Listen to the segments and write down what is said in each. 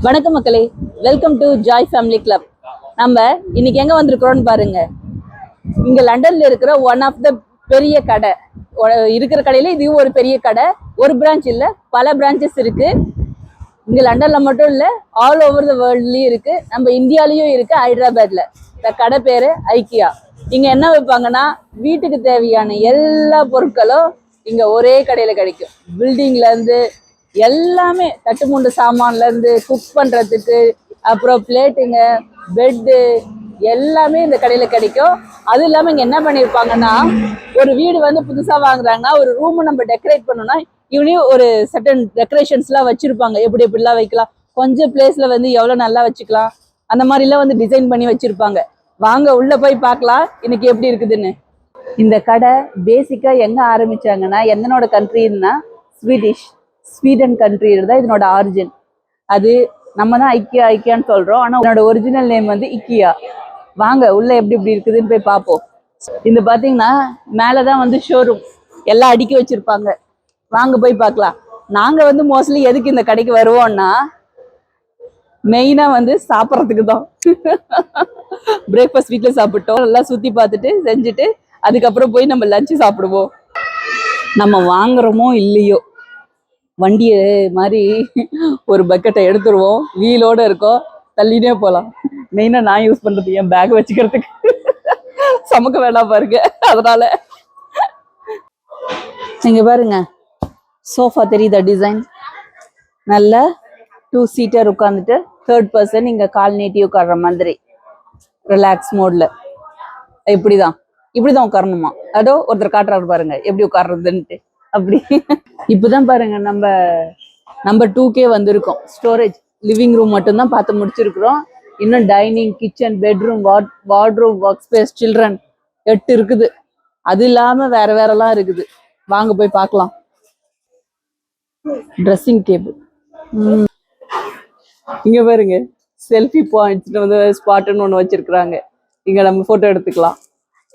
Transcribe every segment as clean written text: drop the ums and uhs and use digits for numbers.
வணக்கம் மக்களே, welcome to Joy family club. நம்ம இன்னைக்கு எங்க வந்திருக்கிறோம்னு பாருங்க. இங்க லண்டன்ல இருக்கிற ஒன் ஆஃப் த பெரிய கடை இருக்கிற கடையில இதுவும் ஒரு பெரிய கடை. ஒரு பிரான்ச் இல்ல, பல பிரான்ச்சஸ் இருக்கு. இங்க லண்டன்ல மட்டும் இல்ல, ஆல் ஓவர் த வேர்ல்ட்லயும் இருக்கு. நம்ம இந்தியாலயும் இருக்கு, ஹைதராபாத்ல. இந்த கடை பேரு ஐக்கியா. இங்க என்ன வைப்பாங்கன்னா, வீட்டுக்கு தேவையான எல்லா பொருட்களும் இங்க ஒரே கடையில கிடைக்கும். பில்டிங்ல இருந்து எல்லாமே, தட்டுமுண்டு சாமான்ல இருந்து குக் பண்றதுக்கு, அப்புறம் பிளேட்டுங்க, பெட்டு எல்லாமே இந்த கடையில கிடைக்கும். அதுவும் இல்லாம இங்க என்ன பண்ணிருப்பாங்கன்னா, ஒரு வீடு வந்து புதுசா வாங்குறாங்கன்னா, ஒரு ரூம் நம்ம டெக்கரேட் பண்ணோம்னா இவனையும் ஒரு சர்டன் டெக்கரேஷன்ஸ் எல்லாம் வச்சிருப்பாங்க. எப்படி எப்படிலாம் வைக்கலாம், கொஞ்சம் பிளேஸ்ல வந்து எவ்வளவு நல்லா வச்சுக்கலாம், அந்த மாதிரி எல்லாம் வந்து டிசைன் பண்ணி வச்சிருப்பாங்க. வாங்க உள்ள போய் பார்க்கலாம் இன்னைக்கு எப்படி இருக்குதுன்னு. இந்த கடை பேசிக்கா எங்க ஆரம்பிச்சாங்கன்னா, என்னோட கண்ட்ரின்னா ஸ்வீடன் கண்ட்ரி தான் இதனோட ஆரிஜின். அது நம்ம தான் ஐக்கியா ஐக்கியான்னு சொல்றோம், ஆனா இதனோட ஒரிஜினல் நேம் வந்து இக்கியா. வாங்க உள்ள எப்படி எப்படி இருக்குதுன்னு போய் பார்ப்போம். இந்த பாத்தீங்கன்னா மேலதான் வந்து ஷோரூம் எல்லாம் அடுக்கி வச்சிருப்பாங்க. வாங்க போய் பார்க்கலாம். நாங்க வந்து மோஸ்ட்லி எதுக்கு இந்த கடைக்கு வருவோம்னா, மெயினா வந்து சாப்பிட்றதுக்கு தான். பிரேக்ஃபாஸ்ட் வீட்ல சாப்பிட்டோம், எல்லாம் சுத்தி பார்த்துட்டு செஞ்சுட்டு அதுக்கப்புறம் போய் நம்ம லஞ்சு சாப்பிடுவோம். நம்ம வாங்குறோமோ இல்லையோ, வண்டியை மாதிரி ஒரு பக்கெட்டை எடுத்துருவோம், வீலோட இருக்கோம், தள்ளினே போகலாம். மெயினா நான் யூஸ் பண்றது என் பேக் வச்சுக்கிறதுக்கு. சமக்க வேண்டாம் பாருங்க, அதனால. நீங்க பாருங்க, சோஃபா தெரியுதா டிசைன்? நல்ல 2 சீட்டர் உட்காந்துட்டு 3rd பர்சன் இங்க கால் நீட்டி உட்கார்ற மாதிரி ரிலாக்ஸ் மோட்ல. இப்படிதான் உட்காரணுமா? அதோ ஒருத்தர் காட்டுறாரு பாருங்க எப்படி உட்கார்றதுன்ட்டு. அப்படி இப்பதான் பாருங்க நம்ம 2K வந்திருக்கோம். ஸ்டோரேஜ் லிவிங் ரூம் மட்டும்தான் பார்த்து முடிச்சிருக்கிறோம். இன்னும் dining, kitchen, bedroom, wardrobe, work space, children 8 இருக்குது. அது இல்லாம வேற எல்லாம் இருக்குது. வாங்க போய் பார்க்கலாம். ட்ரெஸ்ஸிங் டேபிள், இங்க பாருங்க செல்ஃபி பாயிண்ட்ஸ் வந்து ஸ்பாட்னு ஒன்று வச்சிருக்கிறாங்க. இங்க நம்ம போட்டோ எடுத்துக்கலாம்.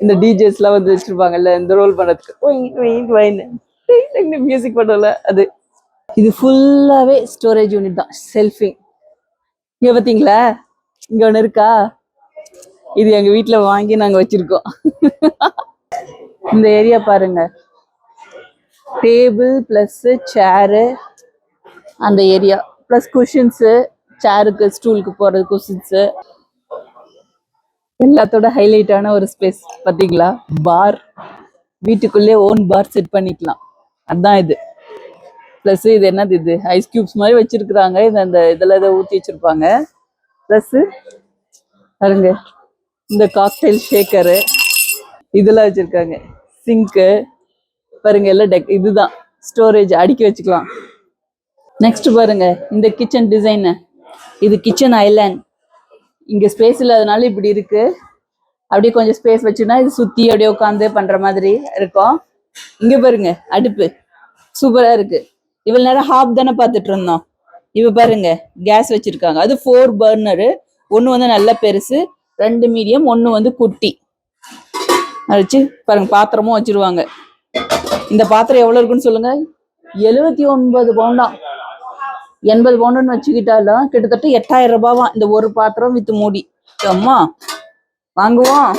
இந்த டிஜேஸ் எல்லாம் வந்து வச்சிருப்பாங்கல்ல, இந்த ரோல் பண்ணதுக்கு மியூசிக் பண்ணல அது. இது ஃபுல்லாவே ஸ்டோரேஜ் யூனிட் தான், செல்ஃபிங். இங்க பாத்தீங்களா, இங்க ஒண்ணு இருக்கா? இது எங்க வீட்டுல வாங்கி நாங்க வச்சிருக்கோம். இந்த ஏரியா பாருங்க, டேபிள் பிளஸ் சேரு, அந்த ஏரியா பிளஸ் குஷன்ஸு, சேருக்கு ஸ்டூலுக்கு போறது குஷன்ஸு, எல்லாத்தோட ஹைலைட்டான ஒரு ஸ்பேஸ் பாத்தீங்களா? பார், வீட்டுக்குள்ளே ஓன் பார் செட் பண்ணிக்கலாம். அதுதான் இது. பிளஸ் இது என்னது, இது ஐஸ் கியூப்ஸ் மாதிரி வச்சிருக்கிறாங்க. இது அந்த இதெல்லாம் இதை ஊற்றி வச்சிருப்பாங்க. பிளஸ் பாருங்க, இந்த காக்டெயில் ஷேக்கரு இதெல்லாம் வச்சிருக்காங்க. சிங்க்கு பாருங்க, எல்லாம் இதுதான் ஸ்டோரேஜ், அடுக்கி வச்சுக்கலாம். நெக்ஸ்ட் பாருங்க, இந்த கிச்சன் டிசைனு. இது கிச்சன் ஐலாண்ட். இங்க ஸ்பேஸ் இல்லாதனால இப்படி இருக்கு. அப்படியே கொஞ்சம் ஸ்பேஸ் வச்சுன்னா இது சுத்தி அப்படியே உட்காந்து பண்ற மாதிரி இருக்கும். இங்க பாருங்க அடுப்பு சூப்பரா இருக்கு. இவ்வளவு நேரம் ஹாப் தானே பார்த்துட்டு இருந்தோம். இப்ப பாருங்க கேஸ் வச்சிருக்காங்க. அது 4 பர்னரு. ஒண்ணு வந்து நல்ல பெருசு, 2 மீடியம், ஒண்ணு வந்து குட்டி வச்சு பாருங்க. பாத்திரமும் வச்சிருவாங்க. இந்த பாத்திரம் எவ்வளவு இருக்குன்னு சொல்லுங்க? 79 பவுண்டா, 80 பவுண்டுன்னு வச்சுக்கிட்டாலும் கிட்டத்தட்ட 8000 ரூபாவாம் இந்த ஒரு பாத்திரம் வித்து மூடி. அம்மா வாங்குவோம்.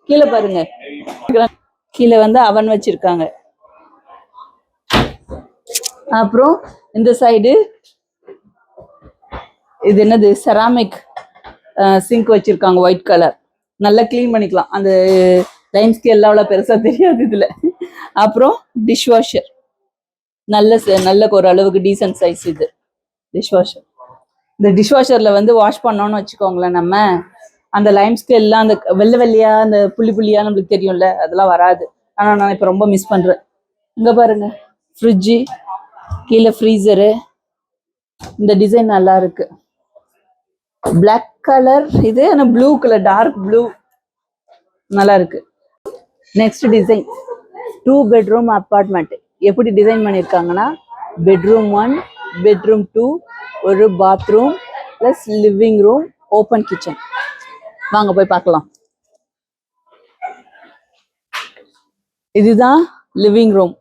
கீழே பாருங்க, கீழே வந்து அவன் வச்சிருக்காங்க. அப்புறம் இந்த சைடு இது என்னது, செராமிக் சிங்க் வச்சிருக்காங்க, ஒயிட் கலர். நல்லா கிளீன் பண்ணிக்கலாம். அந்த லைன் ஸ்கேல் அவ்வளவு பெருசா தெரியாது இதுல. அப்புறம் டிஷ் வாஷர், நல்ல ஒரு அளவுக்கு டீசன்ட் சைஸ் இது டிஷ் வாஷர். இந்த டிஷ் வாஷர்ல வந்து வாஷ் பண்ணோம்னு வச்சுக்கோங்களேன், நம்ம அந்த லைம் ஸ்கேல்லாம் அந்த வெள்ளையா அந்த புள்ளியா நம்மளுக்கு தெரியும்ல, அதெல்லாம் வராது. ஆனா நான் இப்ப ரொம்ப மிஸ் பண்றேன். இங்க பாருங்க ஃப்ரிட்ஜு, கீழே ஃப்ரீசரு. இந்த டிசைன் நல்லா இருக்கு. பிளாக் கலர் இது, ஆனா ப்ளூ கலர், டார்க் ப்ளூ நல்லா இருக்கு. Next design 2 bedroom apartment. எப்படி டிசைன் பண்ணிருக்காங்கன்னா, பெட்ரூம் 1, பெட்ரூம் 2, ஒரு bathroom plus living room, open kitchen. வாங்க போய் பார்க்கலாம். இதுதான் லிவிங் ரூம்.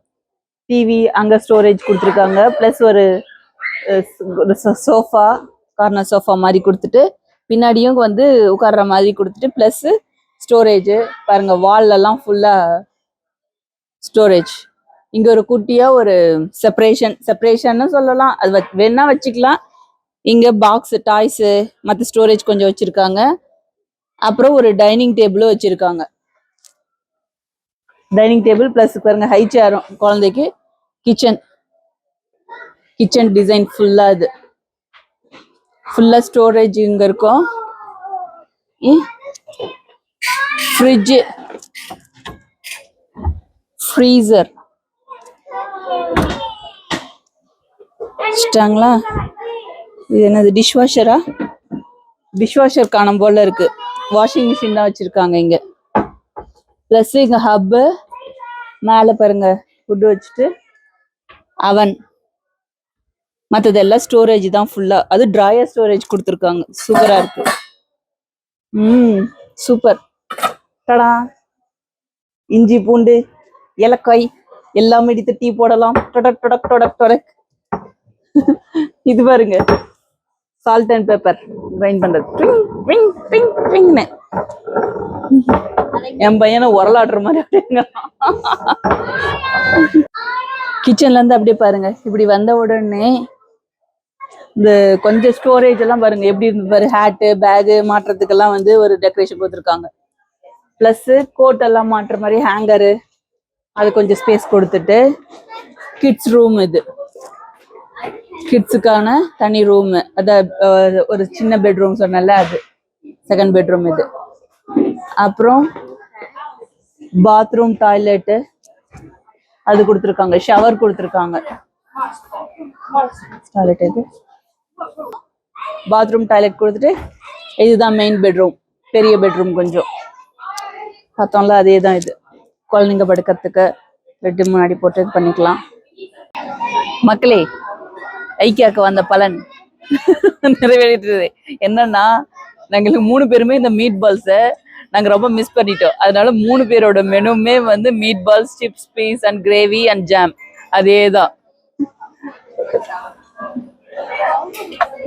டிவி அங்க ஸ்டோரேஜ் கொடுத்துருக்காங்க. பிளஸ் ஒரு சோஃபா, கார்னர் சோஃபா மாதிரி கொடுத்துட்டு பின்னாடியும் வந்து உட்கார்ற மாதிரி கொடுத்துட்டு ப்ளஸ் ஸ்டோரேஜ் பாருங்க, வால்லெல்லாம் ஃபுல்லா ஸ்டோரேஜ். இங்க ஒரு குட்டியா ஒரு செப்பரேஷன் சொல்லலாம், அது வேணா வச்சுக்கலாம். இங்க பாக்ஸ் டாய்ஸ் மற்ற ஸ்டோரேஜ் கொஞ்சம் வச்சிருக்காங்க. அப்புறம் ஒரு டைனிங் டேபிளும் வச்சிருக்காங்க. டைனிங் டேபிள் பிளஸ் பாருங்க ஹை சேரும் குழந்தைக்கு. கிச்சன் டிசைன் ஃபுல்லா இது ஃபுல்லா ஸ்டோரேஜ் இங்க இருக்கும். ஃப்ரிட்ஜ், ஃப்ரீசர் வச்சுட்டாங்களா. இது என்னது டிஷ்வாஷரா? டிஷ்வாஷர் காணும் போல இருக்கு. வாஷிங் மிஷின் தான் வச்சிருக்காங்க இங்க. பிளஸ் இங்க ஹப்பு, மேல பாருங்க ஃபுட் வச்சுட்டு அவன், மற்றதெல்லாம் ஸ்டோரேஜ் தான் ஃபுல்லா. அது ட்ராயர் ஸ்டோரேஜ் கொடுத்துருக்காங்க. சூப்பரா இருக்கு. சூப்பர். டடா, இஞ்சி பூண்டு ஏலக்காய் எல்லாமே எடுத்து டீ போடலாம். டொடக் டொடக் டொடக் டொடக். இது பாருங்க சால்ட் அண்ட் பெப்பர் கிரைண்ட் பண்றது. என் பையனை உரலாடுற மாதிரி. கிச்சன்ல இருந்து அப்படியே பாருங்க, இப்படி வந்த உடனே இந்த கொஞ்சம் ஸ்டோரேஜ் எல்லாம் பாருங்க எப்படி இருந்து பாரு. ஹேட்டு பேகு மாட்டுறதுக்கெல்லாம் வந்து ஒரு டெக்கரேஷன் கொடுத்துருக்காங்க. பிளஸ் கோட் எல்லாம் மாட்டுற மாதிரி ஹேங்கரு, அது கொஞ்சம் ஸ்பேஸ் கொடுத்துட்டு கிட்ஸ் ரூம், இது கிட்ஸுக்கான தனி ரூம். அத ஒரு சின்ன பெட்ரூம் சொன்னல, அது செகண்ட் பெட்ரூம் இது. அப்புறம் பாத்ரூம் டாய்லெட்டு அது கொடுத்துருக்காங்க. ஷவர் கொடுத்துருக்காங்க. டாய்லெட் இது பாத்ரூம் டாய்லெட் கொடுத்துட்டு இதுதான் மெயின் பெட்ரூம். பெரிய பெட்ரூம் கொஞ்சம் பார்த்தோம்ல, அதே தான் இது. குழந்தைங்க படுக்கிறதுக்கு பெட்டு முன்னாடி போட்டு இது பண்ணிக்கலாம். மக்களே, ஐக்கியாவுக்கு வந்த பலன் நிறைவேறிட்டது. என்னன்னா, நாங்களுக்கு 3 பேருமே இந்த மீட் பால்ஸை நாங்கள் ரொம்ப மிஸ் பண்ணிட்டோம். அதனால 3 பேரோட மெனுமே வந்து meatballs, chips, peas and gravy and jam. அதே தான்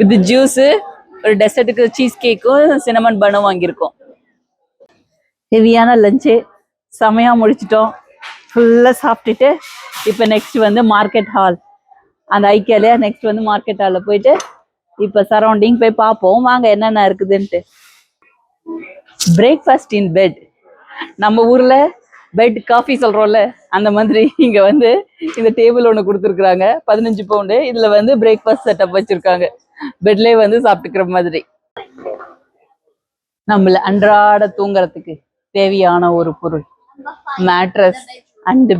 வித் ஜூஸு. ஒரு டெசர்ட்டுக்கு சீஸ் கேக்கும் சினமன் பனும் வாங்கியிருக்கோம். ஹெவியான லஞ்சு செமையா முடிச்சிட்டோம். ஃபுல்லாக சாப்பிட்டுட்டு இப்போ நெக்ஸ்ட் வந்து மார்க்கெட் ஹால். அந்த ஐக்கியாலே நெக்ஸ்ட் வந்து மார்க்கெட் ஹாலில் போயிட்டு இப்போ சரௌண்டிங் போய் பார்ப்போம் வாங்க என்னென்ன இருக்குதுன்ட்டு. Breakfast in bed. நம்ம ஊர்ல பெட் காஃபி சொல்றோம்ல, அந்த மாதிரி இங்க வந்து இந்த டேபிள் ஒன்று கொடுத்துருக்குறாங்க. 15 பவுண்டு. இதுல வந்து பிரேக்ஃபாஸ்ட் செட்டப் வச்சிருக்காங்க. பெட்லேயே வந்து சாப்பிட்டுக்கிற மாதிரி. நம்மள அன்றாட தூங்குறதுக்கு தேவையான ஒரு பொருள் மேட்ரஸ் அண்ட்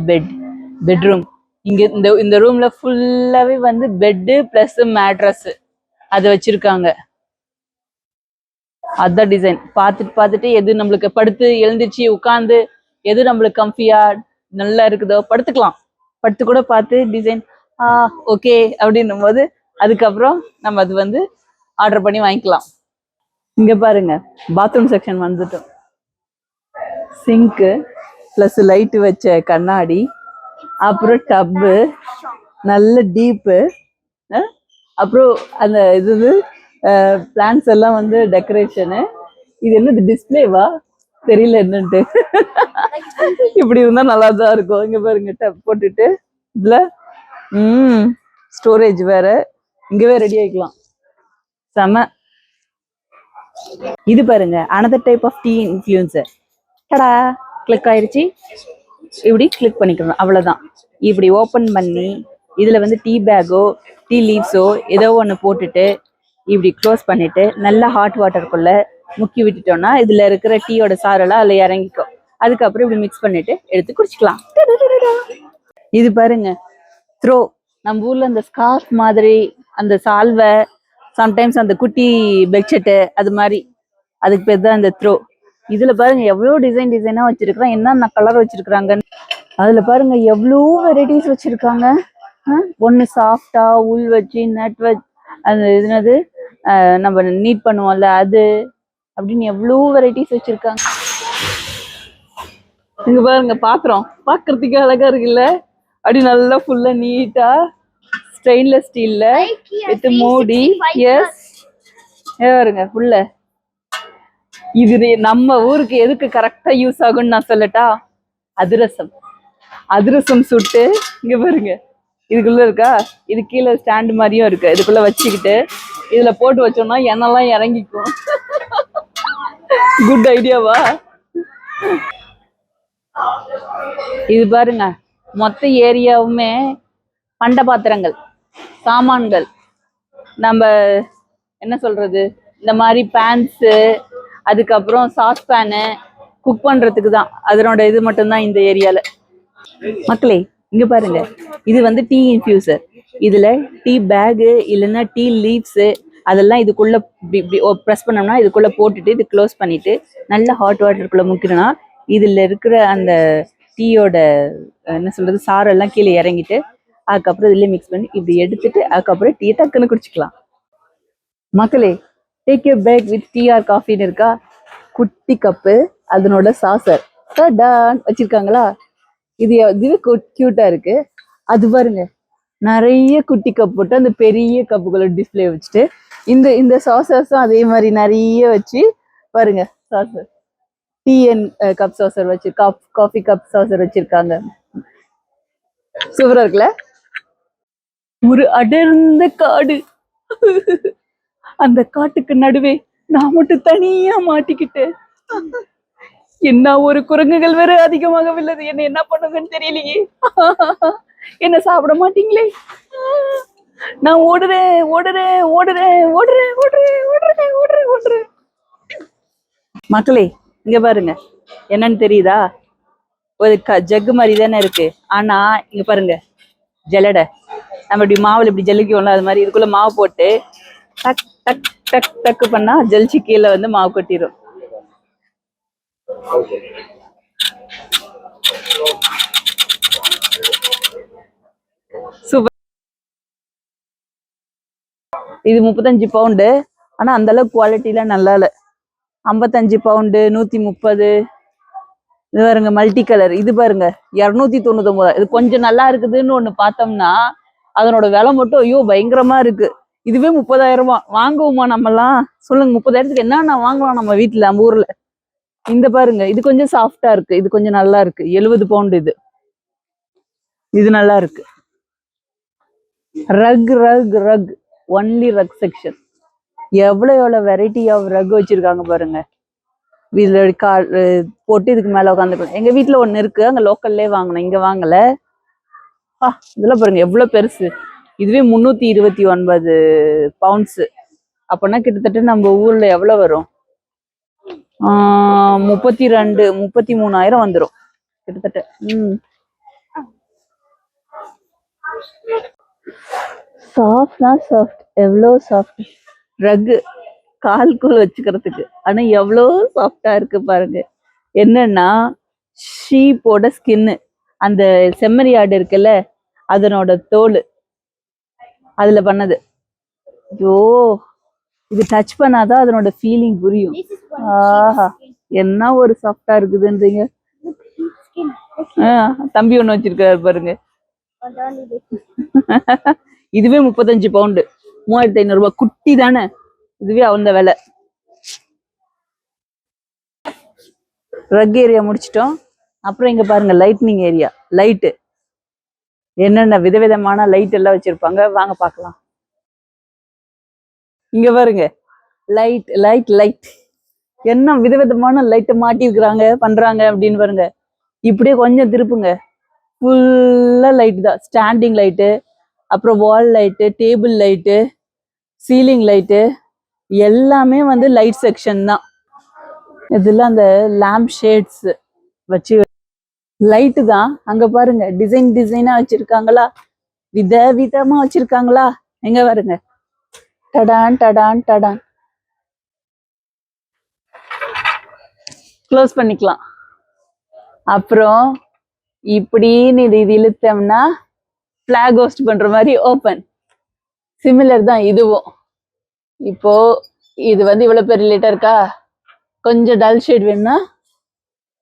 பெட்ரூம். இங்க இந்த ரூம்ல ஃபுல்லாவே வந்து பெட்டு பிளஸ் மேட்ரஸ் அது வச்சிருக்காங்க. அதான் டிசைன் பார்த்துட்டு எது நம்மளுக்கு படுத்து எழுந்திரிச்சு உட்காந்து எது நம்மளுக்கு கம்ஃபியா நல்லா இருக்குதோ படுத்துக்கலாம். படுத்து கூட பார்த்து டிசைன் ஓகே அப்படின்னும் போது அதுக்கப்புறம் நம்ம அது வந்து ஆர்டர் பண்ணி வாங்கிக்கலாம். இங்க பாருங்க பாத்ரூம் செக்ஷன் வந்துட்டோம். சிங்க்கு பிளஸ் லைட் வச்ச கண்ணாடி, அப்புறம் டப்பு நல்ல டீப்பு, அப்புறம் அந்த இது பிளான்ஸ் எல்லாம் வந்து டெக்கரேஷனு. இது என்னது டிஸ்பிளேவா தெரியல என்னன்ட்டு. இப்படி இருந்தா நல்லா தான் இருக்கும். இங்க பாருங்க டப் போட்டுட்டு இதுல ஸ்டோரேஜ் வேற இங்கவே ரெடி ஆயிக்கலாம். செம. இது பாருங்க another type of tea influencer. Tada, click ஆயிடுச்சு. இப்படி கிளிக் பண்ணிக்கணும், அவ்வளவுதான். இப்படி ஓப்பன் பண்ணி இதுல வந்து டீ பேக்கோ டீ லீவ்ஸோ ஏதோ ஒன்று போட்டுட்டு இப்படி க்ளோஸ் பண்ணிட்டு நல்லா ஹாட் வாட்டருக்குள்ள முக்கி விட்டுட்டோம்னா இதுல இருக்கிற டீயோட சாரெல்லாம் அதுல இறங்கிக்கும். அதுக்கப்புறம் இப்படி மிக்ஸ் பண்ணிட்டு எடுத்து குடிச்சுக்கலாம். இது பாருங்க த்ரோ. நம்ம ஊர்ல அந்த ஸ்கார்ஃப் மாதிரி அந்த சால்வை, சம்டைம்ஸ் அந்த குட்டி பெட்ஷீட்டு அது மாதிரி, அதுக்கு பேர் தான் இந்த த்ரோ. இதுல பாருங்க எவ்வளோ டிசைனா வச்சிருக்கிறோம், என்னென்ன கலர் வச்சிருக்கிறாங்க. அதுல பாருங்க எவ்வளோ வெரைட்டிஸ் வச்சிருக்காங்க. ஒன்று சாஃப்டா உள் வச்சு நட் வச்சு அந்த இதுனது நம்ம நீட் பண்ணுவோம்ல அது அப்படின்னு எவ்வளோ வெரைட்டிஸ் வச்சிருக்காங்க. இங்க பாருங்க பாத்திரம் பாக்குறதுக்கு அழகா இருக்குல்ல. அப்படி நல்லா ஃபுல்லா நீட்டா ஸ்டெயின்லெஸ் ஸ்டீல்ல வித் மூடி. எஸ், பாருங்க புள்ள. இது நம்ம ஊருக்கு எதுக்கு கரெக்டா யூஸ் ஆகும்னு நான் சொல்லட்டா? அதிரசம். அதிரசம் சுட்டு இங்க பாருங்க, இதுக்குள்ள இருக்கா, இது கீழே ஸ்டாண்ட் மாதிரியும் இருக்கு. இதுக்குள்ள வச்சுக்கிட்டு இதுல போட்டு வச்சோம்னா எண்ணெல்லாம் இறங்கிக்கும். குட் ஐடியாவா? இது பாருங்க, மொத்த ஏரியாவுமே பண்ட பாத்திரங்கள், சாமான்கள், நம்ம என்ன சொல்றது, இந்த மாதிரி பேன்ஸு, அதுக்கப்புறம் சாஸ் பேனு, குக் பண்றதுக்கு தான். அதனோட இது மட்டும்தான் இந்த ஏரியால. மக்களே இங்க பாருங்க, இது வந்து டீ இன்ஃபியூசர். இதுல டீ பேகு இல்லைன்னா டீ லீவ்ஸு அதெல்லாம் இதுக்குள்ள இப்படி ப்ரெஸ் பண்ணோம்னா இதுக்குள்ள போட்டுட்டு இது க்ளோஸ் பண்ணிட்டு நல்லா ஹாட் வாட்டருக்குள்ள முக்கினா இதுல இருக்கிற அந்த டீயோட என்ன சொல்றது சாரெல்லாம் கீழே இறங்கிட்டு அதுக்கப்புறம் இதுல மிக்ஸ் பண்ணி இப்படி எடுத்துட்டு அதுக்கப்புறம் டீ டக்குன்னு குடிச்சுக்கலாம். மக்களே, take you back with tea or காஃபின்னு இருக்கா, குட்டி கப்பு, அதனோட சாசர் வச்சிருக்காங்களா. இது இதுவே கியூட்டா இருக்கு. அது பாருங்க, நிறைய குட்டி கப் போட்டு அந்த பெரிய கப்புகளை டிஸ்பிளே வச்சுட்டு இந்த இந்த சாசர்ஸும் அதே மாதிரி நிறைய வச்சு பாருங்க. Saucer tea and cup saucer வச்சு காஃபி கப் சாசர் வச்சிருக்காங்க. சூப்பரா இருக்குல்ல? ஒரு அடர்ந்த காடு. அந்த காட்டுக்கு நடுவே நான் மட்டும் தனியா மாட்டிக்கிட்டு, என்ன ஒரு குரங்குகள் வேற அதிகமாக உள்ளது. என்ன பண்ணுதுன்னு தெரியலையே. என்ன சாப்பிட மாட்டீங்களே. நான் ஓடுறேன் ஓடுறேன் ஓடுறேன் ஓடுறேன் ஓடுறேன் ஓடுறேன் ஓடுறேன் ஓடுறேன். மக்களே இங்க பாருங்க, என்னன்னு தெரியுதா? ஒரு ஜக்கு மாதிரி தானே இருக்கு. ஆனா இங்க பாருங்க, ஜல்லடை. நம்ம இப்படி மாவுல இப்படி ஜல்லிக்குவோம்ல, அது மாதிரி இதுக்குள்ள மாவு போட்டு டக் டக் டக் டக்கு பண்ணா ஜலிச்சு கீழே வந்து மாவு கொட்டிடும். சூப்பர். இது 35 பவுண்டு. ஆனா அந்த அளவுக்கு குவாலிட்டிலாம் நல்லா இல்ல. 55 பவுண்டு 130. இது பாருங்க மல்டி கலர். இது பாருங்க 299. இது கொஞ்சம் நல்லா இருக்குதுன்னு ஒண்ணு பார்த்தோம்னா அதனோட விலை மட்டும் ஐயோ பயங்கரமா இருக்கு. இதுவே 30,000 ரூபாய். வாங்குவோமா நம்மலாம்? சொல்லுங்க, 30,000க்கு என்ன வாங்கலாம் நம்ம வீட்டுல, நம்ம ஊர்ல? இந்த பாருங்க, இது கொஞ்சம் சாஃப்டா இருக்கு, இது கொஞ்சம் நல்லா இருக்கு. 70 பவுண்டு. இது இது நல்லா இருக்கு. Rock rock rock only rock section. எவ்வளவு வெரைட்டி ஆஃப் ரக் வச்சிருக்காங்க பாருங்க. இதுல போட்டு இதுக்கு மேல உட்காந்துக்கலாம். எங்க வீட்டுல ஒண்ணு இருக்கு, அங்க லோக்கல்லே வாங்கணும், இங்க வாங்கல. இதெல்லாம் பாருங்க எவ்வளவு பெருசு. இதுவே 329 பவுண்ட்ஸ். அப்படின்னா கிட்டத்தட்ட நம்ம ஊர்ல எவ்வளவு வரும்? 33,000 வந்துடும் கிட்டத்தட்ட. சாஃப்ட்னா சாஃப்ட், எவ்வளோ சாஃப்ட் ரக்கு, கால்குள் வச்சுக்கிறதுக்கு. ஆனா எவ்வளோ சாஃப்டா இருக்கு பாருங்க. என்னன்னா ஷீப்போட ஸ்கின்னு, அந்த செம்மறி ஆடு இருக்குல்ல அதனோட தோல் அதுல பண்ணது. ஐயோ, இது டச் பண்ணாதான் அதனோட ஃபீலிங் புரியும். ஆஹா, என்ன ஒரு சாஃப்டா இருக்குதுன்றீங்க. தம்பி ஒண்ணு வச்சிருக்காரு பாருங்க. இதுவே 35 பவுண்டு, 3,500 ரூபாய். குட்டி தானே, இதுவே அந்த விலை. ரக் ஏரியா முடிச்சிட்டோம். அப்புறம் இங்க பாருங்க லைட்னிங் ஏரியா. லைட்டு என்னென்ன விதவிதமான லைட் எல்லாம் வச்சிருப்பாங்க, வாங்க பார்க்கலாம். இங்க பாருங்க, லைட் லைட் லைட், என்ன விதவிதமான லைட்டை மாட்டிருக்கிறாங்க பண்றாங்க அப்படின்னு பாருங்க. இப்படியே கொஞ்சம் திருப்புங்க, ஃபுல்லா லைட் தான். ஸ்டாண்டிங் லைட்டு, அப்புறம் wall light, table light, ceiling light, எல்லாமே வந்து லைட் செக்ஷன் தான். இதெல்லாம் அந்த லேம்ப் ஷேட்ஸ் வச்சு லைட்டு தான். அங்க பாருங்க டிசைன் டிசைனா வச்சிருக்காங்களா, விதவிதமா வச்சிருக்காங்களா. எங்க பாருங்க, டடான் டடான் டடான். க்ளோஸ் பண்ணிக்கலாம். அப்புறம் இப்படின்னு இது இழுத்தோம்னா பிளாக் ஹோஸ்ட் பண்ற மாதிரி ஓப்பன். சிமிலர் தான் இதுவும். இப்போ இது வந்து இவ்வளவு பெரிய லிட்டர் இருக்கா, கொஞ்சம் டல் ஷேட் வேணும்னா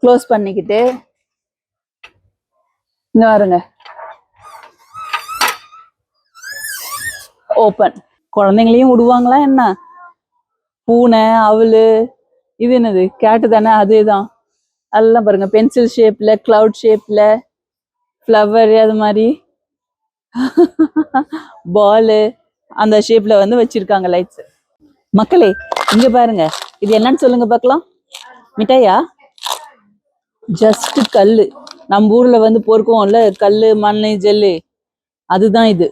க்ளோஸ் பண்ணிக்கிட்டு இங்க பாருங்க ஓப்பன். குழந்தைங்களையும் விடுவாங்களா என்ன? பூனை அவளு இது என்னது கேட்டு தானே அதேதான். அதெல்லாம் பாருங்க பென்சில் ஷேப்ல கிளவுட் ஷேப்ல ஃப்ளவர் அது மாதிரி பாலு அந்த ஷேப்ல வந்து வச்சிருக்காங்க லைட்ஸ். மக்களே இங்க பாருங்க இது என்னன்னு சொல்லுங்க பார்க்கலாம். மிட்டாயா? ஜஸ்ட் கல்லு. நம்ம ஊர்ல வந்து பொறுக்குவோம்ல கல்லு மண்ணு ஜெல்லு, அதுதான் இது.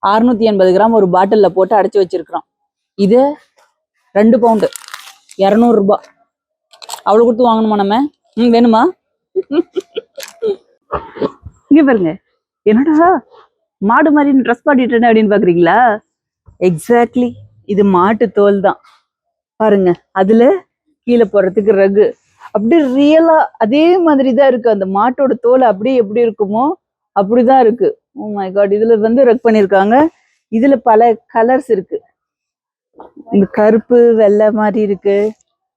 680 கிராம் ஒரு பாட்டில்ல போட்டு அடைச்சு வச்சிருக்கிறோம். இது 2 பவுண்டு 200 ரூபாய். அவ்வளவு கொடுத்து வாங்கணுமா நம்ம? வேணுமா? இங்க பாருங்க என்னடா மாடு மாதிரி ட்ரெஸ் பாடிட்டு அப்படின்னு பாக்குறீங்களா? எக்ஸாக்ட்லி இது மாட்டு தோல் தான். பாருங்க அதுல கீழே போறதுக்கு ரகு அப்படி ரியலா அதே மாதிரி தான் இருக்கு. அந்த மாட்டோட தோல் அப்படியே எப்படி இருக்குமோ அப்படிதான் இருக்கு. ஓ மை காட், இதுல வந்து ரக் பண்ணிருக்காங்க. இதுல பல கலர்ஸ் இருக்கு. இந்த கருப்பு வெள்ளை மாதிரி இருக்கு.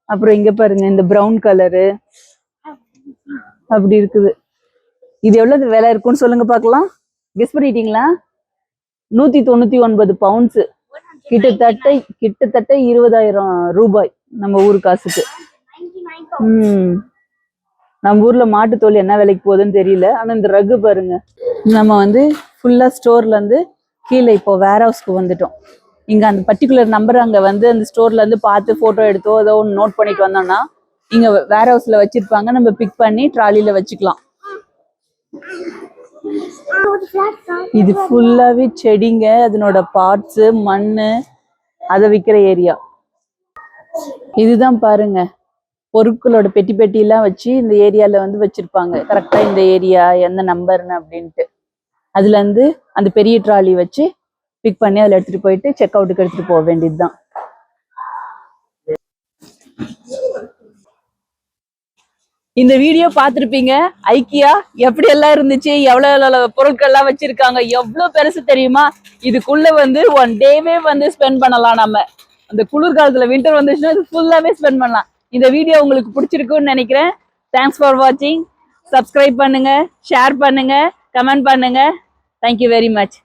அப்புறம் இங்க பாருங்க இந்த பிரவுன் கலரு அப்படி இருக்குது. இது எவ்வளவு விலை இருக்கும்னு சொல்லுங்க பாக்கலாம். கெஸ் பண்ணிட்டீங்களா? 199 பவுண்ட்ஸ், கிட்டத்தட்ட 20,000 ரூபாய் நம்ம ஊர் காசுக்கு. நம்ம ஊர்ல மாட்டு தோல் என்ன விலைக்கு போகுதுன்னு தெரியல. ஆனா இந்த ரகு பாருங்க. நம்ம வந்து ஃபுல்லா ஸ்டோர்ல இருந்து கீழே இப்போ வேர் ஹவுஸ்க்கு வந்துட்டோம். இங்க அந்த பர்டிகுலர் நம்பர் அங்க வந்து அந்த ஸ்டோர்ல இருந்து பார்த்து போட்டோ எடுத்தோ ஏதோ ஒன்று நோட் பண்ணிட்டு வந்தோம்னா இங்க வேர் ஹவுஸ்ல வச்சிருப்பாங்க. நம்ம பிக் பண்ணி ட்ராலில வச்சுக்கலாம். இது ஃபுல்லாவே செடிங்க, அதனோட பார்ட்ஸ் மண்ணு அதை விற்கிற ஏரியா. இதுதான் பாருங்க பொருட்களோட பெட்டி பெட்டி எல்லாம் வச்சு இந்த ஏரியால வந்து வச்சிருப்பாங்க. கரெக்டா இந்த ஏரியா எந்த நம்பர்னு அப்படின்ட்டு அதுல இருந்து அந்த பெரிய ட்ராலி வச்சு பிக் பண்ணி அதுல எடுத்துட்டு போயிட்டு செக் அவுட்டுக்கு எடுத்துட்டு போக வேண்டியதுதான். இந்த வீடியோ பார்த்திருப்பீங்க. ஐக்கியா எப்படி எல்லாம் இருந்துச்சு, எவ்வளவு பொருட்கள் எல்லாம் வச்சிருக்காங்க, எவ்வளவு பெருசு தெரியுமா? இதுக்குள்ள வந்து 1 டேவே வந்து ஸ்பெண்ட் பண்ணலாம். நம்ம அந்த குளிர்காலத்துல வின்டர் வந்துச்சுன்னா இது ஃபுல்லாவே ஸ்பெண்ட் பண்ணலாம். இந்த வீடியோ உங்களுக்கு பிடிச்சிருக்குன்னு நினைக்கிறேன். தேங்க்ஸ் ஃபார் வாட்சிங். சப்ஸ்கிரைப் பண்ணுங்க, ஷேர் பண்ணுங்க, கமெண்ட் பண்ணுங்க. Thank you very much.